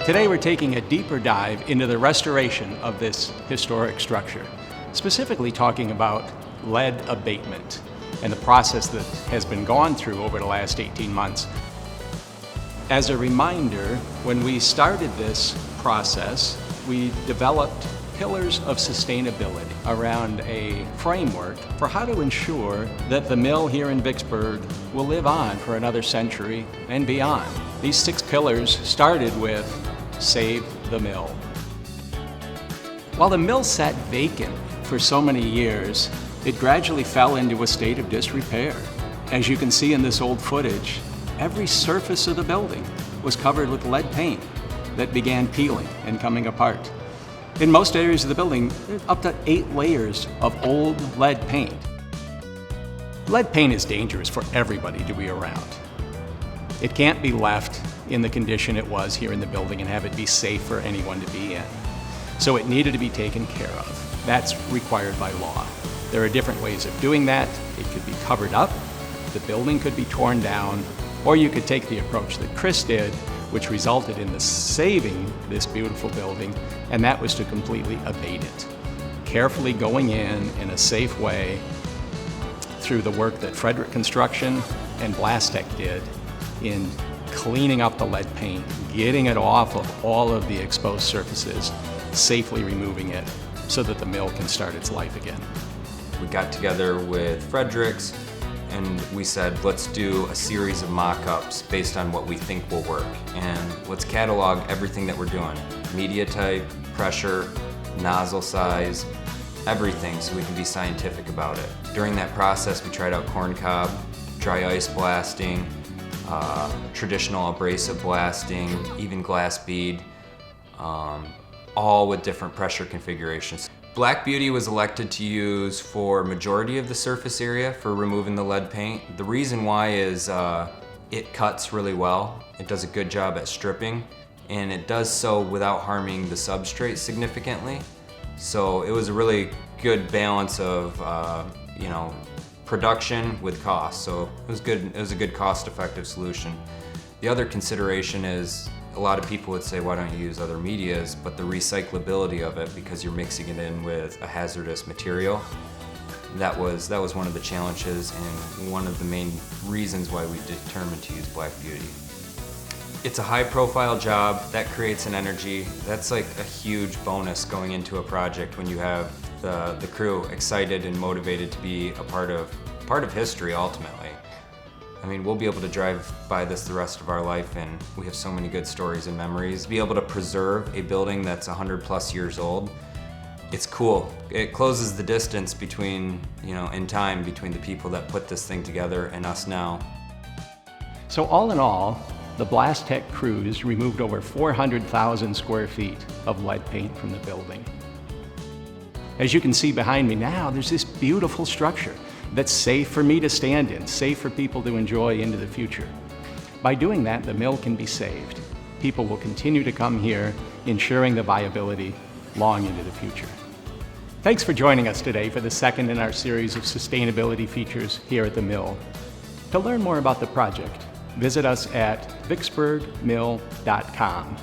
Today we're taking a deeper dive into the restoration of this historic structure, specifically talking about lead abatement and the process that has been gone through over the last 18 months. As a reminder, when we started this process, we developed pillars of sustainability around a framework for how to ensure that the mill here in Vicksburg will live on for another century and beyond. These 6 pillars started with Save the Mill. While the mill sat vacant for so many years, it gradually fell into a state of disrepair. As you can see in this old footage, every surface of the building was covered with lead paint that began peeling and coming apart. In most areas of the building, there's up to 8 layers of old lead paint. Lead paint is dangerous for everybody to be around. It can't be left in the condition it was here in the building and have it be safe for anyone to be in. So it needed to be taken care of. That's required by law. There are different ways of doing that. It could be covered up, the building could be torn down, or you could take the approach that Chris did, which resulted in the saving this beautiful building, and that was to completely abate it. Carefully going in a safe way through the work that Frederick Construction and BlasTek did in cleaning up the lead paint, getting it off of all of the exposed surfaces, safely removing it so that the mill can start its life again. We got together with Frederick's and we said, let's do a series of mock-ups based on what we think will work. And let's catalog everything that we're doing. Media type, pressure, nozzle size, everything, so we can be scientific about it. During that process, we tried out corn cob, dry ice blasting, traditional abrasive blasting, even glass bead, all with different pressure configurations. Black Beauty was elected to use for majority of the surface area for removing the lead paint. The reason why is it cuts really well. It does a good job at stripping, and it does so without harming the substrate significantly. So it was a really good balance of production with cost. So it was good. It was a good cost-effective solution. The other consideration is a lot of people would say, why don't you use other medias? But the recyclability of it, because you're mixing it in with a hazardous material, that was one of the challenges and one of the main reasons why we determined to use Black Beauty. It's a high-profile job that creates an energy. That's like a huge bonus going into a project when you have the crew excited and motivated to be a part of history ultimately. I mean, we'll be able to drive by this the rest of our life, and we have so many good stories and memories. To be able to preserve a building that's 100+ years old, it's cool. It closes the distance between, in time, between the people that put this thing together and us now. So all in all, the BlasTek crews removed over 400,000 square feet of lead paint from the building. As you can see behind me now, there's this beautiful structure that's safe for me to stand in, safe for people to enjoy into the future. By doing that, the mill can be saved. People will continue to come here, ensuring the viability long into the future. Thanks for joining us today for the second in our series of sustainability features here at the mill. To learn more about the project, visit us at vicksburgmill.com.